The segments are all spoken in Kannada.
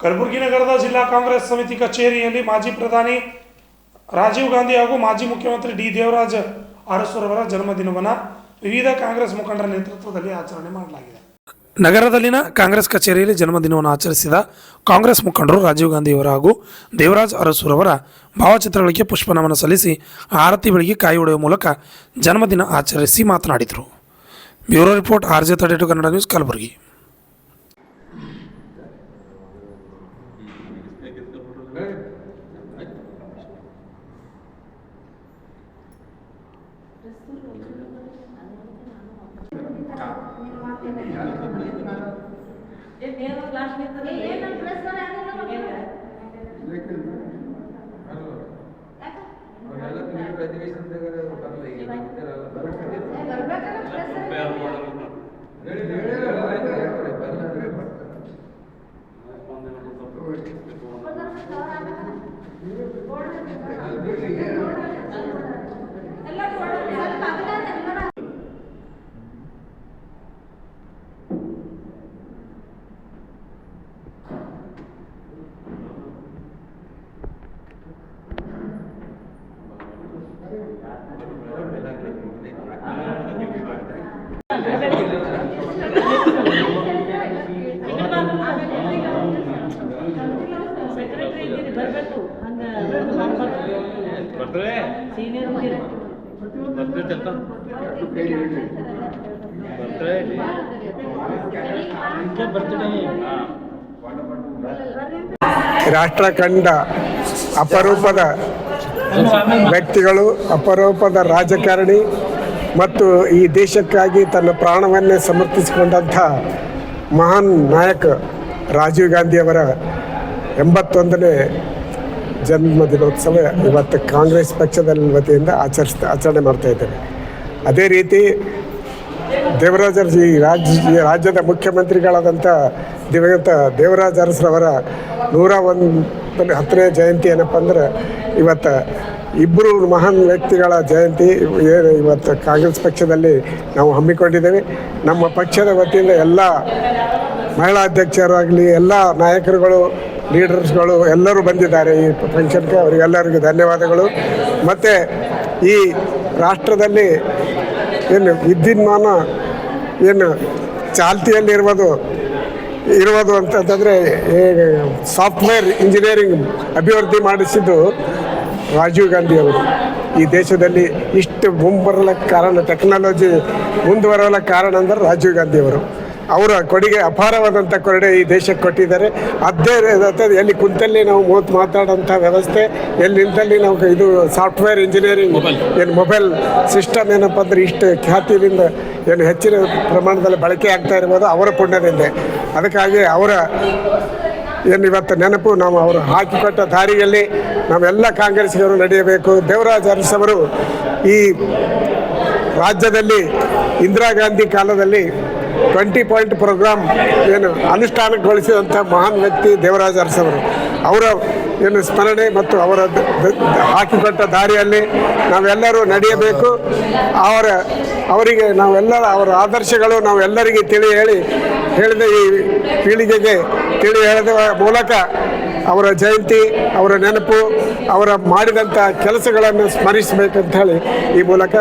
ಕಲಬುರಗಿ ನಗರದ ಜಿಲ್ಲಾ ಕಾಂಗ್ರೆಸ್ ಸಮಿತಿ ಕಚೇರಿಯಲ್ಲಿ ಮಾಜಿ ಪ್ರಧಾನಿ ರಾಜೀವ್ ಗಾಂಧಿ ಹಾಗೂ ಮಾಜಿ ಮುಖ್ಯಮಂತ್ರಿ ಡಿ ದೇವರಾಜ ಅರಸುರವರ ಜನ್ಮದಿನವನ್ನು ವಿವಿಧ ಕಾಂಗ್ರೆಸ್ ಮುಖಂಡರ ನೇತೃತ್ವದಲ್ಲಿ ಆಚರಣೆ ಮಾಡಲಾಗಿದೆ. ನಗರದಲ್ಲಿನ ಕಾಂಗ್ರೆಸ್ ಕಚೇರಿಯಲ್ಲಿ ಜನ್ಮದಿನವನ್ನು ಆಚರಿಸಿದ ಕಾಂಗ್ರೆಸ್ ಮುಖಂಡರು ರಾಜೀವ್ ಗಾಂಧಿಯವರ ಹಾಗೂ ದೇವರಾಜ್ ಅರಸುರವರ ಭಾವಚಿತ್ರಗಳಿಗೆ ಪುಷ್ಪನಮನ ಸಲ್ಲಿಸಿ ಆರತಿ ಬೆಳಗ್ಗೆ ಕಾಯಿ ಹೊಡೆಯುವ ಮೂಲಕ ಜನ್ಮದಿನ ಆಚರಿಸಿ ಮಾತನಾಡಿದರು. Bureau report RJ32 Kannada news Kalaburagi. ರಾಷ್ಟ್ರ ಕಂಡ ಅಪರೂಪದ ವ್ಯಕ್ತಿಗಳು, ಅಪರೂಪದ ರಾಜಕಾರಣಿ ಮತ್ತು ಈ ದೇಶಕ್ಕಾಗಿ ತನ್ನ ಪ್ರಾಣವನ್ನೇ ಸಮರ್ಪಿಸಿಕೊಂಡಂಥ ಮಹಾನ್ ನಾಯಕ ರಾಜೀವ್ ಗಾಂಧಿಯವರ 81ನೇ ಜನ್ಮದಿನೋತ್ಸವ ಇವತ್ತು ಕಾಂಗ್ರೆಸ್ ಪಕ್ಷದ ವತಿಯಿಂದ ಆಚರಣೆ ಮಾಡ್ತಾ ಇದ್ದೇವೆ. ಅದೇ ರೀತಿ ದೇವರಾಜ ರಾಜ್ಯದ ಮುಖ್ಯಮಂತ್ರಿಗಳಾದಂಥ ದಿವಂಗತ ದೇವರಾಜ ಅರಸುರವರ 110ನೇ ಜಯಂತಿ ಏನಪ್ಪ ಅಂದ್ರೆ ಇವತ್ತು ಇಬ್ಬರು ಮಹಾನ್ ವ್ಯಕ್ತಿಗಳ ಜಯಂತಿ ಇವತ್ತು ಕಾಂಗ್ರೆಸ್ ಪಕ್ಷದಲ್ಲಿ ನಾವು ಹಮ್ಮಿಕೊಂಡಿದ್ದೇವೆ. ನಮ್ಮ ಪಕ್ಷದ ವತಿಯಿಂದ ಎಲ್ಲ ಮಹಿಳಾ ಅಧ್ಯಕ್ಷರಾಗಲಿ ಎಲ್ಲ ನಾಯಕರುಗಳು, ಲೀಡರ್ಸ್ಗಳು ಎಲ್ಲರೂ ಬಂದಿದ್ದಾರೆ ಈ ಫಂಕ್ಷನ್ಗೆ. ಅವರಿಗೆಲ್ಲರಿಗೂ ಧನ್ಯವಾದಗಳು. ಮತ್ತು ಈ ರಾಷ್ಟ್ರದಲ್ಲಿ ಏನು ವಿದ್ಯುನ್ಮಾನ ಏನು ಚಾಲ್ತಿಯಲ್ಲಿರುವುದು ಅಂತಂದರೆ ಸಾಫ್ಟ್ವೇರ್ ಇಂಜಿನಿಯರಿಂಗ್ ಅಭಿವೃದ್ಧಿ ಮಾಡಿಸಿದ್ದು ರಾಜೀವ್ ಗಾಂಧಿಯವರು. ಈ ದೇಶದಲ್ಲಿ ಇಷ್ಟು ಮುಂಬರಲಿಕ್ಕೆ ಕಾರಣ, ಟೆಕ್ನಾಲಜಿ ಮುಂದುವರಲ ಕಾರಣ ಅಂದರೆ ರಾಜೀವ್ ಗಾಂಧಿಯವರು. ಅವರ ಕೊಡುಗೆ ಅಪಾರವಾದಂಥ ಕೊಡುಗೆ ಈ ದೇಶಕ್ಕೆ ಕೊಟ್ಟಿದ್ದಾರೆ. ಅದೇ ಎಲ್ಲಿ ಕುಂತಲ್ಲಿ ನಾವು ಮಾತಾಡೋಂಥ ವ್ಯವಸ್ಥೆ, ಎಲ್ಲಿ ನಿಂತಲ್ಲಿ ನಾವು ಇದು ಸಾಫ್ಟ್ವೇರ್ ಇಂಜಿನಿಯರಿಂಗ್ ಏನು ಮೊಬೈಲ್ ಸಿಸ್ಟಮ್ ಏನಪ್ಪ ಅಂದರೆ ಇಷ್ಟು ಖ್ಯಾತಿಯಿಂದ ಏನು ಹೆಚ್ಚಿನ ಪ್ರಮಾಣದಲ್ಲಿ ಬಳಕೆ ಆಗ್ತಾ ಇರ್ಬೋದು ಅವರ ಪುಣ್ಯದಿಂದ. ಅದಕ್ಕಾಗಿ ಅವರ ಏನು ಇವತ್ತು ನೆನಪು ನಾವು ಅವರು ಹಾಕಿಕೊಟ್ಟ ದಾರಿಯಲ್ಲಿ ನಾವೆಲ್ಲ ಕಾಂಗ್ರೆಸ್ಸಿಗರು ನಡೆಯಬೇಕು. ದೇವರಾಜ ಅರಸವರು ಈ ರಾಜ್ಯದಲ್ಲಿ ಇಂದಿರಾ ಗಾಂಧಿ ಕಾಲದಲ್ಲಿ 20 ಪಾಯಿಂಟ್ ಪ್ರೋಗ್ರಾಮ್ ಏನು ಅನುಷ್ಠಾನಗೊಳಿಸಿದಂಥ ಮಹಾನ್ ವ್ಯಕ್ತಿ ದೇವರಾಜ ಅರಸವರು. ಅವರ ಏನು ಸ್ಮರಣೆ ಮತ್ತು ಅವರ ಹಾಕಿಕೊಟ್ಟ ದಾರಿಯಲ್ಲಿ ನಾವೆಲ್ಲರೂ ನಡೆಯಬೇಕು. ಅವರಿಗೆ ನಾವೆಲ್ಲರ ಅವರ ಆದರ್ಶಗಳು ನಾವೆಲ್ಲರಿಗೆ ಹೇಳಿದ ಈ ಪೀಳಿಗೆಗೆ ಹೇಳಿದ ಮೂಲಕ ಅವರ ಜಯಂತಿ, ಅವರ ನೆನಪು, ಅವರ ಮಾಡಿದಂಥ ಕೆಲಸಗಳನ್ನು ಸ್ಮರಿಸಬೇಕಂತ ಹೇಳಿ ಈ ಮೂಲಕ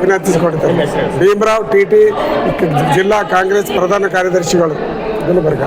ವಿನಂತಿಸಿಕೊಡ್ತಾರೆ. ಭೀಮರಾವ್ TT ಜಿಲ್ಲಾ ಕಾಂಗ್ರೆಸ್ ಪ್ರಧಾನ ಕಾರ್ಯದರ್ಶಿಗಳು, ಗುಲ್ಬರ್ಗ.